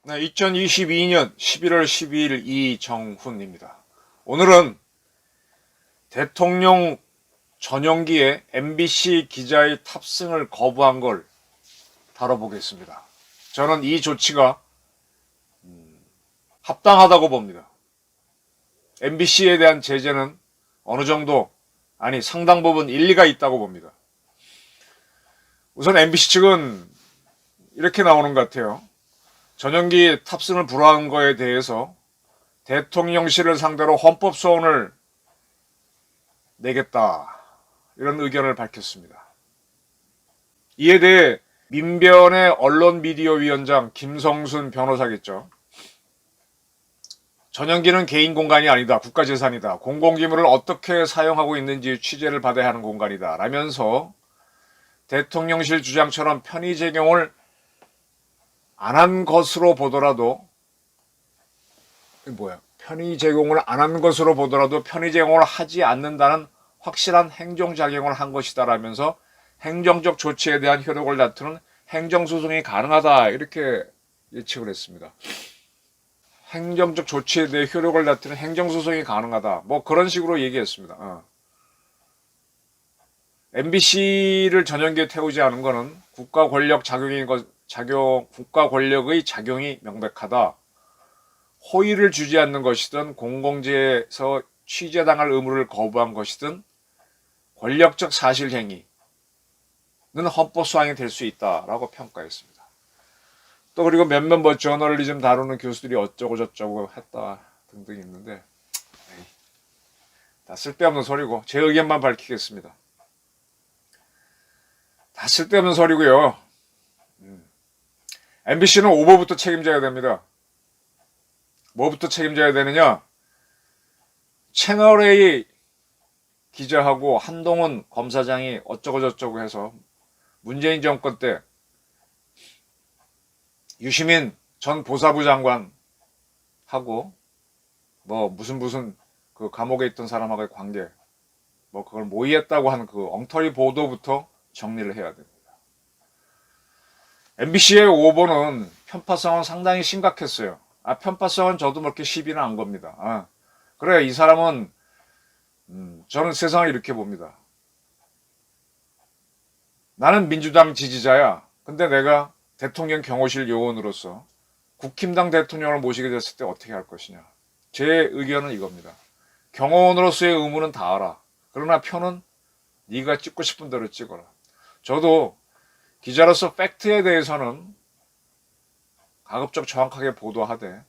네, 2022년 11월 12일 이정훈입니다. 오늘은 대통령 전용기에 MBC 기자의 탑승을 거부한 걸 다뤄보겠습니다. 저는 이 조치가 합당하다고 봅니다. MBC에 대한 제재는 어느 정도, 아니 상당 부분 일리가 있다고 봅니다. 우선 MBC 측은 이렇게 나오는 것 같아요. 전용기 탑승을 불허한 거에 대해서 대통령실을 상대로 헌법소원을 내겠다, 이런 의견을 밝혔습니다. 이에 대해 민변의 언론미디어위원장 김성순 변호사겠죠. 전용기는 개인 공간이 아니다, 국가재산이다, 공공기물을 어떻게 사용하고 있는지 취재를 받아야 하는 공간이다 라면서 대통령실 주장처럼 편의 제공을 안 한 것으로 보더라도, 편의 제공을 안 한 것으로 보더라도 편의 제공을 하지 않는다는 확실한 행정작용을 한 것이다 라면서 행정적 조치에 대한 효력을 다투는 행정소송이 가능하다, 이렇게 예측을 했습니다. 행정적 조치에 대해 효력을 다투는 행정소송이 가능하다, 뭐 그런 식으로 얘기했습니다. MBC를 전용기에 태우지 않은 것은 국가 권력의 작용이 명백하다. 호의를 주지 않는 것이든 공공재에서 취재당할 의무를 거부한 것이든 권력적 사실행위는 헌법소항이 될 수 있다라고 평가했습니다. 또 그리고 몇몇 저널리즘 다루는 교수들이 어쩌고 저쩌고 했다 등등 있는데, 다 쓸데없는 소리고 제 의견만 밝히겠습니다. 다 쓸데없는 소리고요. MBC는 오보부터 책임져야 됩니다. 뭐부터 책임져야 되느냐? 채널A 기자하고 한동훈 검사장이 어쩌고 저쩌고 해서 문재인 정권 때 유시민 전 보사부 장관하고 무슨 그 감옥에 있던 사람하고의 관계, 그걸 모의했다고 하는 그 엉터리 보도부터 정리를 해야 됩니다. MBC의 오보는 편파성은 상당히 심각했어요. 편파성은 저도 그렇게 시비는 안 겁니다. 그래, 이 사람은 저는 세상을 이렇게 봅니다. 나는 민주당 지지자야. 근데 내가 대통령 경호실 요원으로서 국힘당 대통령을 모시게 됐을 때 어떻게 할 것이냐. 제 의견은 이겁니다. 경호원으로서의 의무는 다 알아. 그러나 표는 네가 찍고 싶은 대로 찍어라. 저도 기자로서 팩트에 대해서는 가급적 정확하게 보도하되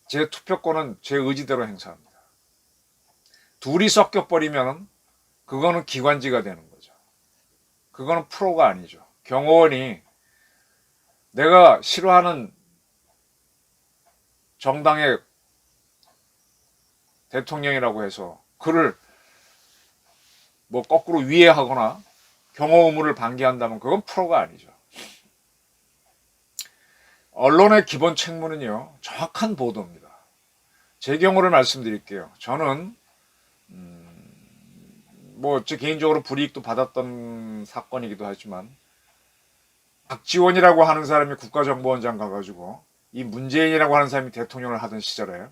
제 투표권은 제 의지대로 행사합니다. 둘이 섞여버리면 그거는 기관지가 되는 거죠. 그거는 프로가 아니죠. 경호원이 내가 싫어하는 정당의 대통령이라고 해서 그를 거꾸로 위해하거나 경호 의무를 방기한다면 그건 프로가 아니죠. 언론의 기본 책무는요, 정확한 보도입니다. 제 경우를 말씀드릴게요. 저는 제 개인적으로 불이익도 받았던 사건이기도 하지만, 박지원이라고 하는 사람이 국가정보원장 가가지고 이 문재인이라고 하는 사람이 대통령을 하던 시절에,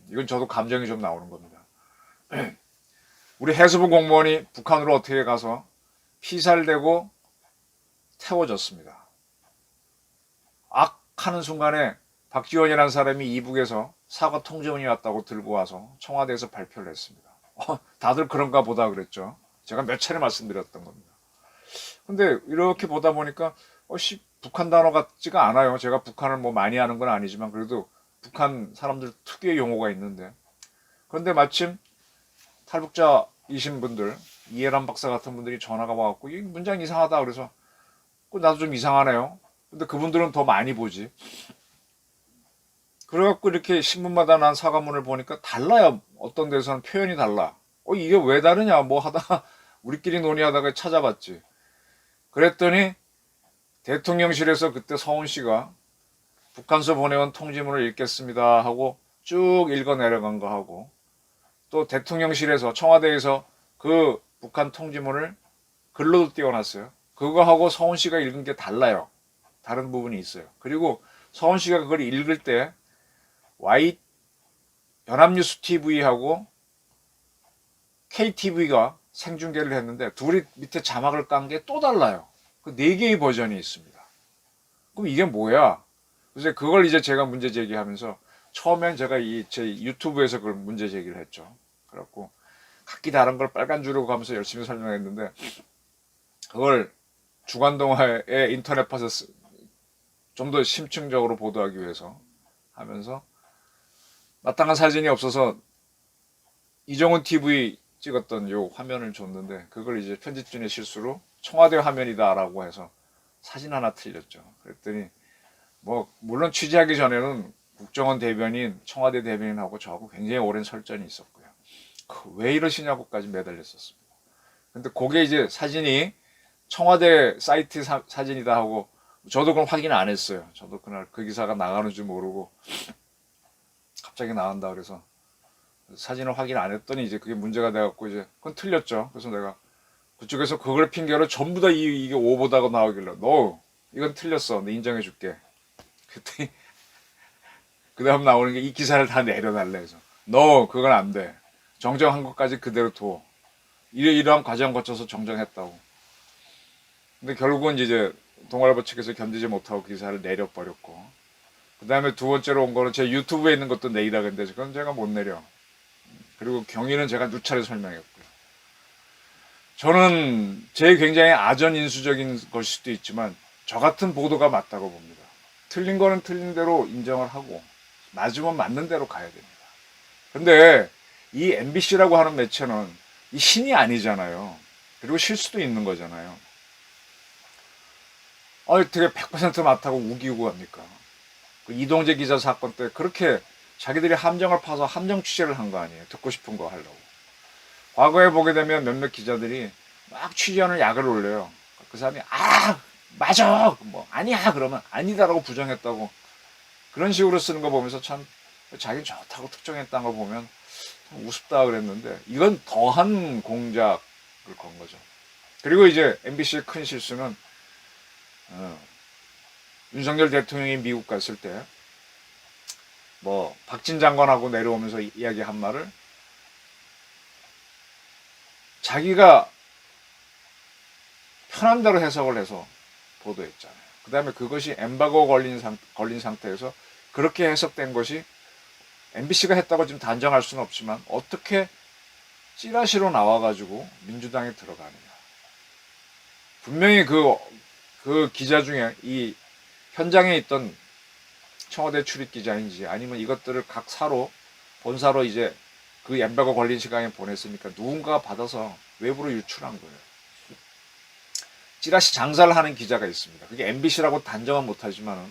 이건 저도 감정이 좀 나오는 겁니다. 우리 해수부 공무원이 북한으로 어떻게 가서 피살되고 태워졌습니다. 하는 순간에 박지원이라는 사람이 이북에서 사과 통지문이 왔다고 들고 와서 청와대에서 발표를 했습니다. 다들 그런가 보다 그랬죠. 제가 몇 차례 말씀드렸던 겁니다. 근데 이렇게 보다 보니까 북한 단어 같지가 않아요. 제가 북한을 많이 하는 건 아니지만 그래도 북한 사람들 특유의 용어가 있는데, 그런데 마침 탈북자이신 분들, 이해란 박사 같은 분들이 전화가 와갖고 이 문장 이상하다 그래서 나도 좀 이상하네요. 근데 그분들은 더 많이 보지. 그래갖고 이렇게 신문마다 난 사과문을 보니까 달라요. 어떤 데서는 표현이 달라. 이게 왜 다르냐 하다가 우리끼리 논의하다가 찾아봤지. 그랬더니 대통령실에서 그때 서훈 씨가 북한서 보내온 통지문을 읽겠습니다 하고 쭉 읽어 내려간 거 하고, 또 대통령실에서 청와대에서 그 북한 통지문을 글로도 띄워놨어요. 그거하고 서훈 씨가 읽은 게 달라요. 다른 부분이 있어요. 그리고 서훈 씨가 그걸 읽을 때 연합뉴스 TV하고 KTV가 생중계를 했는데 둘이 밑에 자막을 깐 게 또 달라요. 그 4개의 버전이 있습니다. 그럼 이게 뭐야? 그래서 그걸 이제 제가 문제 제기하면서 처음엔 제가 제 유튜브에서 그걸 문제 제기를 했죠. 그래갖고 각기 다른 걸 빨간 줄로 가면서 열심히 설명했는데 그걸 주간동화의 인터넷 파서 좀 더 심층적으로 보도하기 위해서 하면서 마땅한 사진이 없어서 이정훈 TV 찍었던 요 화면을 줬는데 그걸 이제 편집진의 실수로 청와대 화면이다라고 해서 사진 하나 틀렸죠. 그랬더니 뭐 물론 취재하기 전에는 국정원 대변인, 청와대 대변인하고 저하고 굉장히 오랜 설전이 있었고요. 왜 이러시냐고까지 매달렸었습니다. 근데 그게 이제 사진이 청와대 사이트 사진이다 하고 저도 그럼 확인 안 했어요. 저도 그날 그 기사가 나가는 줄 모르고 갑자기 나간다 그래서 사진을 확인 안 했더니 이제 그게 문제가 돼갖고 이제 그건 틀렸죠. 그래서 내가 그쪽에서 그걸 핑계로 전부 다 이게 오보다고 나오길래 너 이건 틀렸어. 내 인정해 줄게. 그랬더니 그 다음 나오는 게 이 기사를 다 내려달래 해서 너 그건 안 돼. 정정한 것까지 그대로 둬. 이러한 과정 거쳐서 정정했다고. 근데 결국은 이제 동아일보 측에서 견디지 못하고 기사를 내려버렸고 그 다음에 두 번째로 온 거는 제 유튜브에 있는 것도 내리라 그랬는데 그건 제가 못 내려. 그리고 경위는 제가 누차례 설명했고요. 저는 제 굉장히 아전인수적인 것일 수도 있지만 저 같은 보도가 맞다고 봅니다. 틀린 거는 틀린 대로 인정을 하고 맞으면 맞는 대로 가야 됩니다. 근데 이 MBC라고 하는 매체는 이 신이 아니잖아요. 그리고 실수도 있는 거잖아요. 되게 100% 맞다고 우기고 갑니까? 그 이동재 기자 사건 때 그렇게 자기들이 함정을 파서 함정 취재를 한 거 아니에요. 듣고 싶은 거 하려고. 과거에 보게 되면 몇몇 기자들이 막 취재하는 약을 올려요. 그 사람이 맞아 뭐 아니야 그러면 아니다라고 부정했다고 그런 식으로 쓰는 거 보면서 참 자기 좋다고 특정했다는 걸 보면 참 우습다 그랬는데 이건 더한 공작을 건 거죠. 그리고 이제 MBC의 큰 실수는 윤석열 대통령이 미국 갔을 때 뭐 박진 장관하고 내려오면서 이야기한 말을 자기가 편한 대로 해석을 해서 보도했잖아요. 그 다음에 그것이 엠바고 걸린 상태에서 그렇게 해석된 것이 MBC가 했다고 지금 단정할 수는 없지만 어떻게 찌라시로 나와가지고 민주당에 들어가느냐. 분명히 그 기자 중에 이 현장에 있던 청와대 출입 기자인지 아니면 이것들을 각 본사로 이제 그 엠바고 걸린 시간에 보냈으니까 누군가가 받아서 외부로 유출한 거예요. 찌라시 장사를 하는 기자가 있습니다. 그게 MBC라고 단정은 못하지만은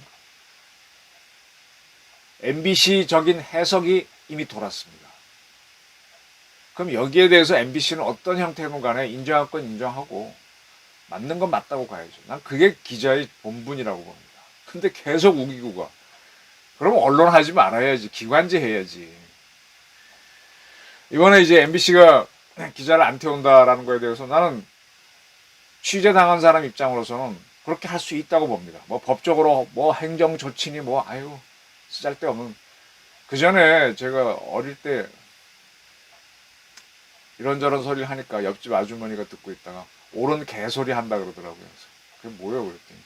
MBC적인 해석이 이미 돌았습니다. 그럼 여기에 대해서 MBC는 어떤 형태든 간에 인정할 건 인정하고 맞는 건 맞다고 가야죠. 난 그게 기자의 본분이라고 봅니다. 근데 계속 우기고 가. 그럼 언론 하지 말아야지. 기관지 해야지. 이번에 이제 MBC가 기자를 안 태운다라는 거에 대해서 나는 취재당한 사람 입장으로서는 그렇게 할 수 있다고 봅니다. 뭐 법적으로 뭐 행정 조치니 쓰잘데없는. 그 전에 제가 어릴 때 이런저런 소리를 하니까 옆집 아주머니가 듣고 있다가 옳은 개소리 한다 그러더라고요. 그게 뭐예요? 그랬더니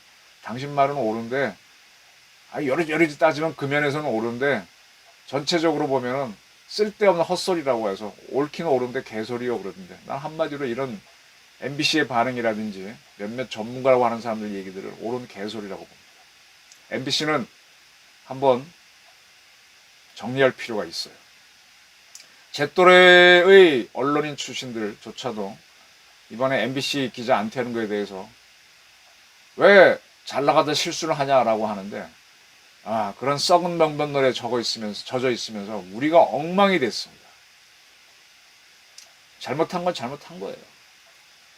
당신 말은 옳은데 여러 따지면 그 면에서는 옳은데 전체적으로 보면은 쓸데없는 헛소리라고 해서 옳긴 옳은데 개소리요 그러던데 난 한마디로 이런 MBC의 반응이라든지 몇몇 전문가라고 하는 사람들 얘기들을 옳은 개소리라고 봅니다. MBC는 한번 정리할 필요가 있어요. 제 또래의 언론인 출신들조차도 이번에 MBC 기자 안 태우는 거에 대해서 왜 잘 나가다 실수를 하냐라고 하는데 그런 썩은 명변노래 젖어 있으면서 우리가 엉망이 됐습니다. 잘못한 건 잘못한 거예요.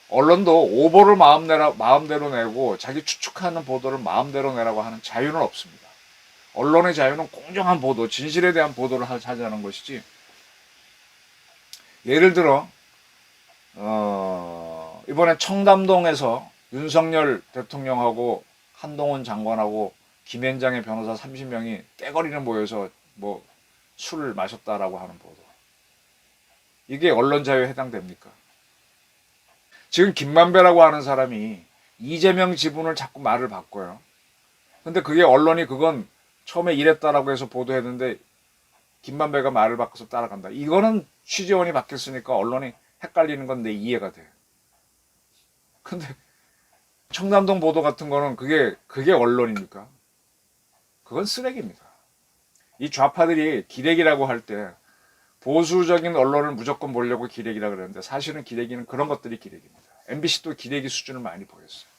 언론도 오보를 마음대로 내고 자기 추측하는 보도를 마음대로 내라고 하는 자유는 없습니다. 언론의 자유는 공정한 보도, 진실에 대한 보도를 하자는 것이지. 예를 들어 이번에 청담동에서 윤석열 대통령하고 한동훈 장관하고 김앤장의 변호사 30명이 떼거리를 모여서 뭐 술을 마셨다라고 하는 보도. 이게 언론 자유에 해당됩니까? 지금 김만배라고 하는 사람이 이재명 지분을 자꾸 말을 바꿔요. 근데 그게 언론이 그건 처음에 이랬다라고 해서 보도했는데 김만배가 말을 바꿔서 따라간다. 이거는 취재원이 바뀌었으니까 언론이 헷갈리는 건 내 이해가 돼. 근데 청담동 보도 같은 거는 그게 언론입니까? 그건 쓰레기입니다. 이 좌파들이 기레기라고 할 때 보수적인 언론을 무조건 보려고 기레기라 그러는데 사실은 기레기는 그런 것들이 기레기입니다. MBC도 기레기 수준을 많이 보였어요.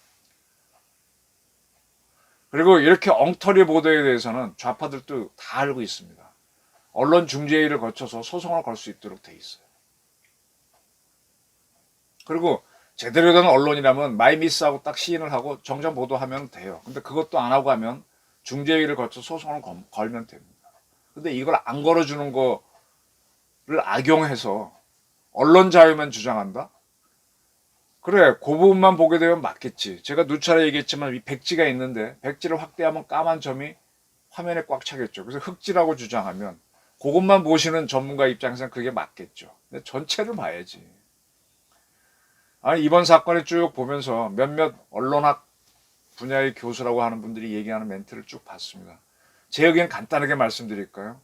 그리고 이렇게 엉터리 보도에 대해서는 좌파들도 다 알고 있습니다. 언론 중재위를 거쳐서 소송을 걸 수 있도록 돼 있어요. 그리고 제대로 된 언론이라면 마이미스하고 딱 시인을 하고 정정 보도하면 돼요. 근데 그것도 안 하고 하면 중재위를 거쳐 소송을 걸면 됩니다. 근데 이걸 안 걸어주는 거를 악용해서 언론 자유만 주장한다? 그래, 그 부분만 보게 되면 맞겠지. 제가 누차례 얘기했지만 이 백지가 있는데 백지를 확대하면 까만 점이 화면에 꽉 차겠죠. 그래서 흑지라고 주장하면 그것만 보시는 전문가 입장에서는 그게 맞겠죠. 근데 전체를 봐야지. 아니, 이번 사건을 쭉 보면서 몇몇 언론학 분야의 교수라고 하는 분들이 얘기하는 멘트를 쭉 봤습니다. 제 의견 간단하게 말씀드릴까요?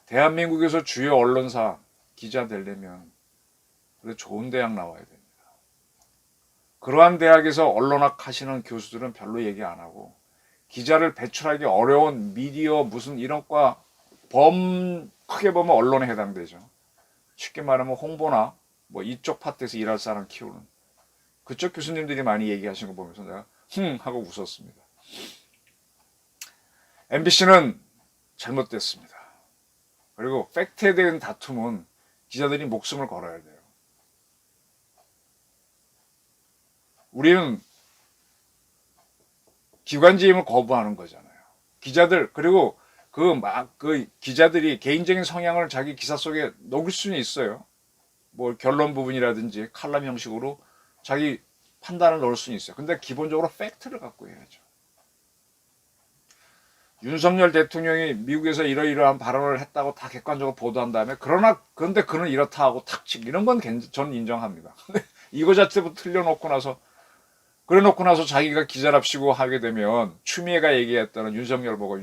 대한민국에서 주요 언론사 기자 되려면 그래 좋은 대학 나와야 됩니다. 그러한 대학에서 언론학 하시는 교수들은 별로 얘기 안 하고 기자를 배출하기 어려운 미디어 무슨 이런 과 크게 보면 언론에 해당되죠. 쉽게 말하면 홍보나 뭐 이쪽 파트에서 일할 사람 키우는 그쪽 교수님들이 많이 얘기하시는 거 보면서 내가 하고 웃었습니다. MBC는 잘못됐습니다. 그리고 팩트에 대한 다툼은 기자들이 목숨을 걸어야 돼요. 우리는 기관지임을 거부하는 거잖아요. 기자들 그리고 그 기자들이 개인적인 성향을 자기 기사 속에 녹일 수는 있어요. 뭐 결론 부분이라든지 칼럼 형식으로 자기 판단을 넣을 수는 있어요. 근데 기본적으로 팩트를 갖고 해야죠. 윤석열 대통령이 미국에서 이러이러한 발언을 했다고 다 객관적으로 보도한 다음에 그런데 그는 이렇다 하고 탁치 이런 건 저는 인정합니다. 근데 이거 자체부터 틀려놓고 나서 그래놓고 나서 자기가 기자랍시고 하게 되면 추미애가 얘기했다는 윤석열 보고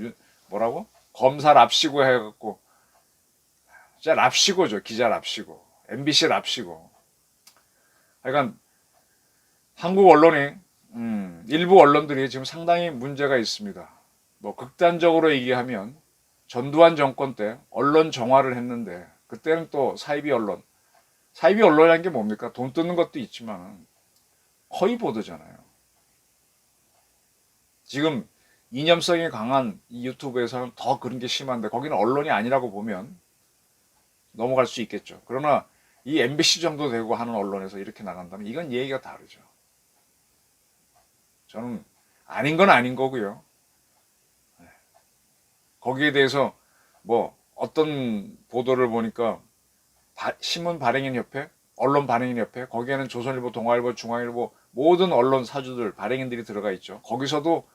뭐라고? 검사 랍시고 해갖고 진짜 랍시고죠. 기자 랍시고 MBC 랍시고 하여간 한국 언론이 일부 언론들이 지금 상당히 문제가 있습니다. 뭐 극단적으로 얘기하면 전두환 정권 때 언론 정화를 했는데 그때는 또 사이비 언론이라는 게 뭡니까? 돈 뜯는 것도 있지만 허위 보도잖아요. 지금 이념성이 강한 이 유튜브에서는 더 그런 게 심한데 거기는 언론이 아니라고 보면 넘어갈 수 있겠죠. 그러나 이 MBC 정도 되고 하는 언론에서 이렇게 나간다면 이건 얘기가 다르죠. 저는 아닌 건 아닌 거고요. 거기에 대해서 뭐 어떤 보도를 보니까 신문 발행인협회, 언론 발행인협회, 거기에는 조선일보, 동아일보, 중앙일보 모든 언론 사주들, 발행인들이 들어가 있죠. 거기서도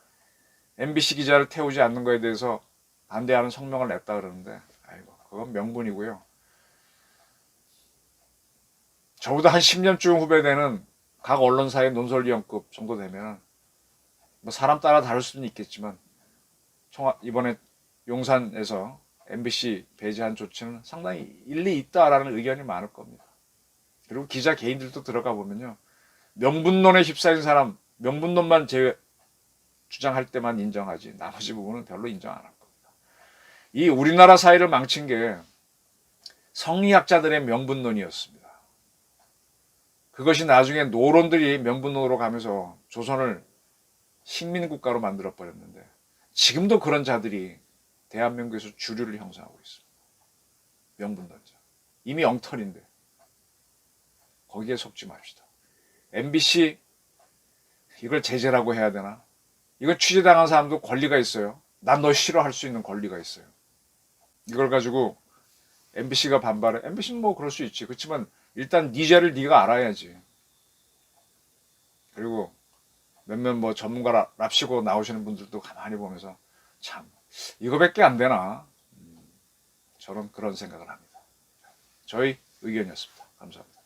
MBC 기자를 태우지 않는 거에 대해서 반대하는 성명을 냈다 그러는데 아이고 그건 명분이고요. 저보다 한 10년쯤 후배되는 각 언론사의 논설위원급 정도 되면 뭐 사람 따라 다를 수는 있겠지만 이번에 용산에서 MBC 배제한 조치는 상당히 일리 있다라는 의견이 많을 겁니다. 그리고 기자 개인들도 들어가 보면요. 명분론에 휩싸인 사람, 명분론만 주장할 때만 인정하지 나머지 부분은 별로 인정 안 할 겁니다. 이 우리나라 사회를 망친 게 성리학자들의 명분론이었습니다. 그것이 나중에 노론들이 명분론으로 가면서 조선을 식민국가로 만들어버렸는데 지금도 그런 자들이 대한민국에서 주류를 형성하고 있습니다. 명분론자. 이미 엉터리인데 거기에 속지 맙시다. MBC 이걸 제재라고 해야 되나? 이거 취재당한 사람도 권리가 있어요. 난 너 싫어할 수 있는 권리가 있어요. 이걸 가지고 MBC가 반발해. MBC는 뭐 그럴 수 있지. 그렇지만 일단 네 죄를 네가 알아야지. 그리고 몇몇 뭐 전문가 랍시고 나오시는 분들도 가만히 보면서 참 이거밖에 안 되나. 저는 그런 생각을 합니다. 저희 의견이었습니다. 감사합니다.